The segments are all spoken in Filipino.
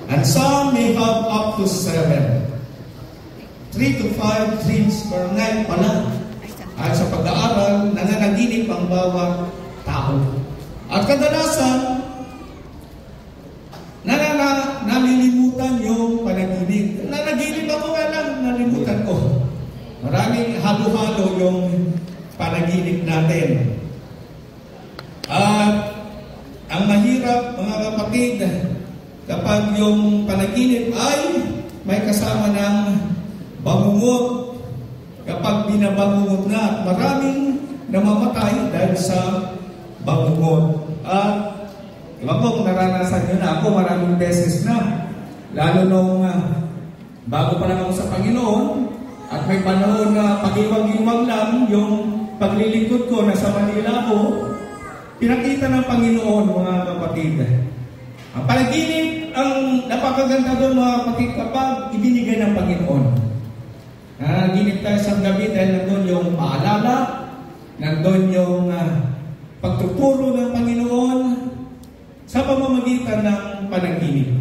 And some may have up to 7. 3 to 5 dreams per night pala. At sa pag-aaral, nananaginip ang bawat tao. At kadalasan, nalilimutan yung panaginip. Nanaginip ako, nalimutan ko. Maraming halo-halo yung panaginip natin. At ang mahirap, mga kapatid, kapag yung panaginip ay may kasama ng bangungot. Kapag binabangungot na, maraming namamatay dahil sa bangungot. At iba po kung naranasan nyo na ako maraming beses na. Lalo nung bago pa lang ako sa Panginoon at may panahon na pag-iwag-iwag lang yung paglilingkod ko, nasa Manila ko, pinakita ng Panginoon, mga kapatid. Ang panaginip, ang napakaganda doon, mga kapatid, kapag ibinigay ng Panginoon. Nanaginip tayo sa gabi dahil nandun yung paalala, nandun yung pagtuturo ng Panginoon sa pamamagitan ng panaginip.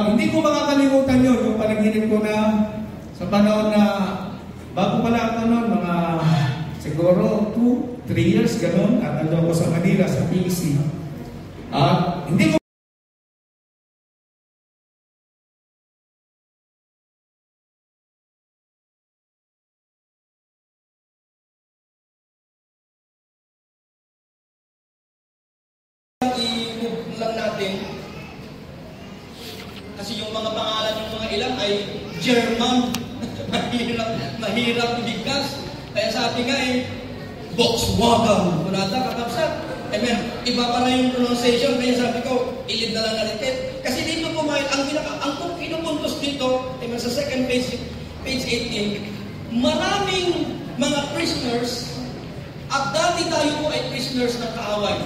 Hindi ko makakalimutan yun, yung panaginip ko na sa panahon na bago pala ako noon, mga siguro 2-3 years gano'n, at nandun ako sa Manila, sa PEC. Hindi ko i-move lang natin kasi yung mga pangalan ng mga ilan ay German. mahirap ibigkas. Kaya sabi nga Volkswagen. Wala ta kakapsat. Amen. Iba pala yung pronunciation. Kaya sabi ko, ilid na lang natin. Kasi dito po ang kinupuntos dito, amen, sa second page 18, maraming mga prisoners at dati tayo po ay prisoners ng kaaway.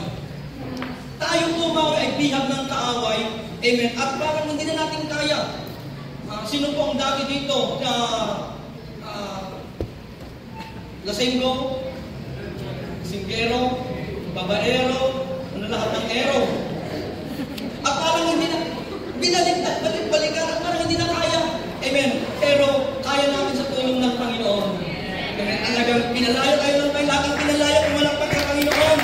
Tayo po mga ay bihag ng kaaway. Amen. At parang hindi na natin kaya. Sino po ang dati dito? Lasenggo, Singkero, Babaero, lahat ng ero. At parang hindi na, balikan at parang hindi na kaya. Amen. Pero kaya namin sa tulong ng Panginoon. Amen. Talagang pinalaya tayo ng may laking pinalaya kung walang pag sa Panginoon.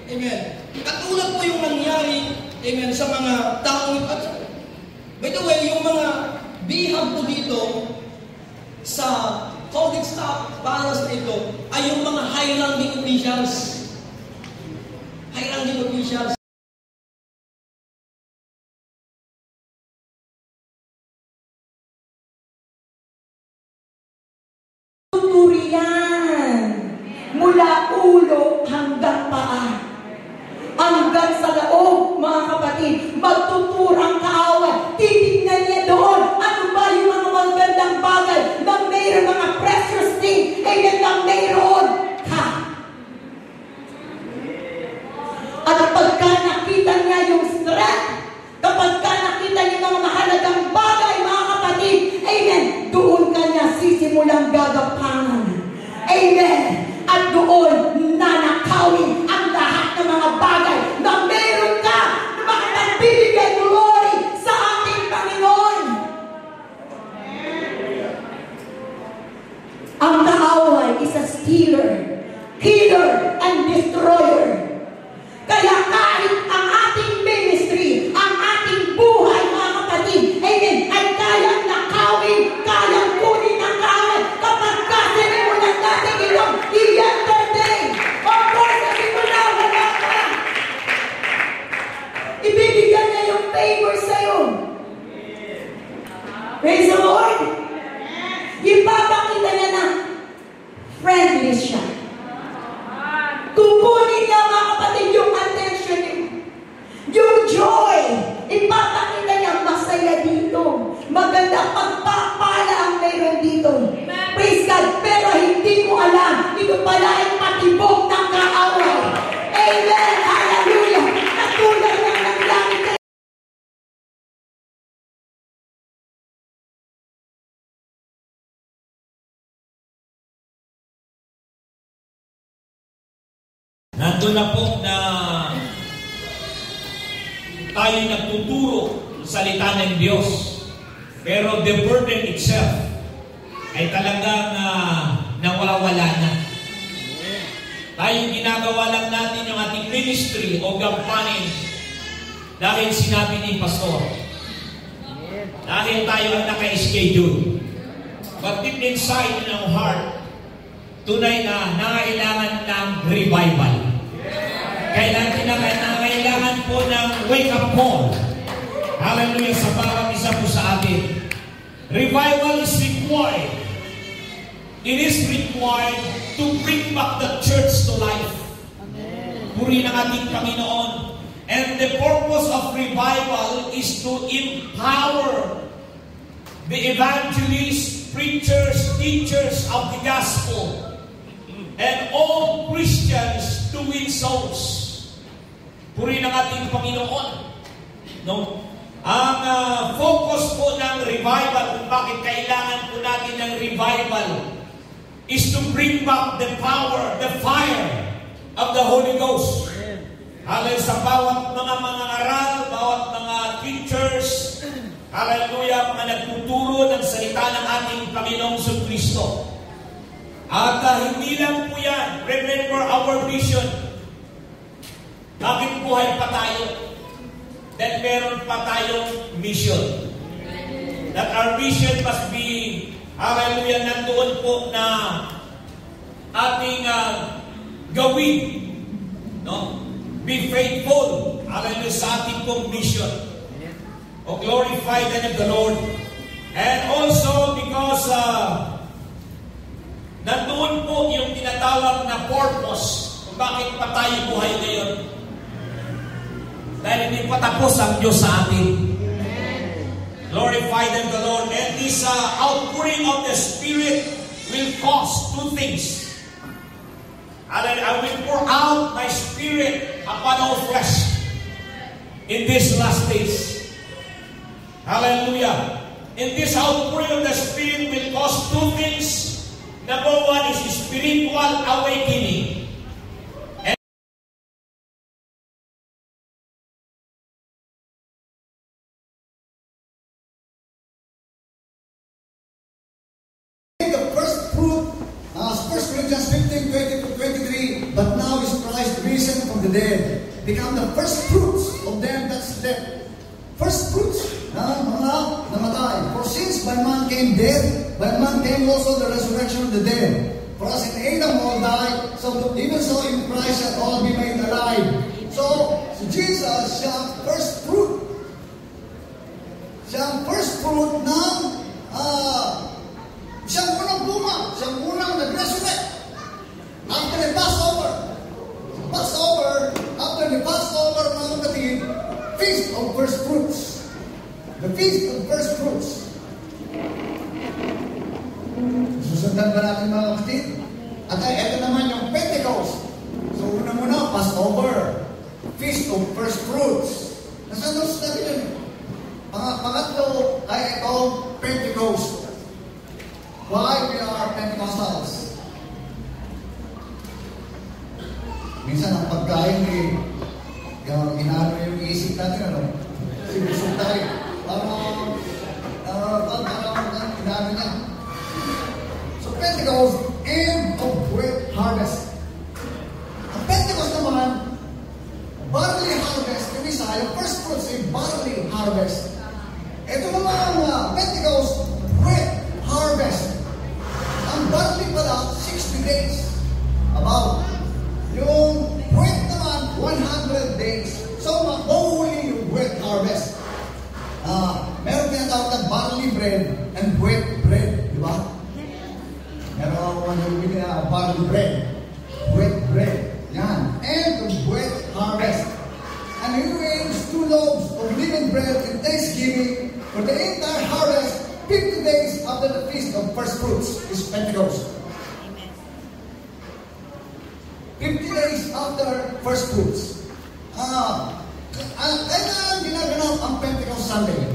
Amen. Katulad po yung nangyari, amen, sa mga taong at by the way, yung mga bihag po dito sa holding staff palace na ito ay yung mga high-ranking officials. High-ranking officials. Tuturian mula ulo hanggang paa. Hanggang sa loob, mga kapatid, magtuturang kaaway. Titignan niya doon. Ano ba yung mga magandang bagay na mayroon mga precious thing, na mayroon ka. At pagka nakita niya yung strength, kapag nakita niya mga mahalagang bagay, mga kapatid, amen, doon ka niya sisimulang gagapangan. Amen. At doon nanakawin ang lahat ng mga bagay na meron ka na makapagbibigay glory sa ating Panginoon. Ang kaaway is a stealer, killer, and destroyer. Kaya kahit ang ating ministry, ang ating buhay, mga kapatid, amen, ay kayang nakawin, kayang kunin ang kaaway kapag sinimulan natin ilong i-entertain. Of course, sabi ko na, wala ka. Ibibigyan niya yung favor sa'yo. Praise the Lord. Ipapakita niya na friendly siya. Kukunin niya, mga kapatid, yung attention niyo. Nandun na po na tayo nagtuturo ng salita ng Diyos. Pero the burden itself ay talagang nawawala na. Tayo ginagawa lang natin yung ating ministry o gampanin dahil sinabi ni Pastor. Dahil tayo ang naka-schedule. But deep inside in our heart, tunay na nangailangan ng revival. Kailangan po ng wake-up call. Hallelujah sa bawat isa po sa atin. Revival is required. It is required to bring back the church to life. Puri ng ating Panginoon. And the purpose of revival is to empower the evangelists, preachers, teachers of the gospel, and all Christians to win souls. Puri ng ating Panginoon. No? Ang focus po ng revival, kung bakit kailangan po natin ng revival, is to bring back the power, the fire of the Holy Ghost. Hallelujah sa bawat mga aral, bawat mga teachers, hallelujah, mga nagtuturo ng salita ng ating Panginoong Kristo. At hindi lang po yan, remember our vision. Bakit buhay pa tayo? Then meron pa tayong mission. That our mission must be, hallelujah, nandoon po na ating gawin. No? Be faithful, hallelujah, sa ating pong mission. O glorify the name of the Lord. And also because nandoon po yung tinatawag na purpose kung bakit pa tayo buhay ngayon. Dahil hindi pa tapos ang Diyos sa atin. Glorify them the Lord. And this outpouring of the Spirit will cause two things. I will pour out my Spirit upon all flesh in these last days. Hallelujah. In this outpouring of the Spirit will cause two things. Number one is spiritual awakening. The first fruit, 1 Corinthians 15:20-23, but now is Christ risen from the dead, become the first fruits of them that's dead. First fruits na mga namatay. For since by man came death, by man came also the resurrection of the dead. For as in Adam all died, so even so in Christ shall all be made alive. So Jesus siya ang first fruit. Siya ang first fruit ng siyang unang bunga, siyang unang nag-resurrect. After the Passover, after the Passover, mga kapatid, Feast of First Fruits. The Feast of First Fruits. Susundan ba natin mga kapatid? At ito naman yung Pentecost. So una muna, Passover. Feast of First Fruits. Nasaan doon sa natin yun? Pangatlo ay ito, Pentecost. Why we are Pentecostals? Minsan ang pagkain inaano yung isip natin, ano? Sinusok tayo. Parang inaano niya. So Pentecost, end of great harvest. Ang Pentecost naman, barley harvest. Yung isa, yung first fruits ay barley harvest. Ito naman Pentecost, great harvest. Ang barley pala, 60 days. About. Yung wheat naman, 100 days. So, mahuhuli yung wheat harvest. Meron tinatawag na barley bread and wheat bread. Di ba? Meron ako manubili na barley bread. Wheat bread. Yan. And the wheat harvest. And he raised 2 loaves of living bread in thanksgiving for the entire harvest. 50 days after the feast of first fruits is Pentecost. 50 days after first fruits. Kailan ginaganap ang Pentecost Sunday?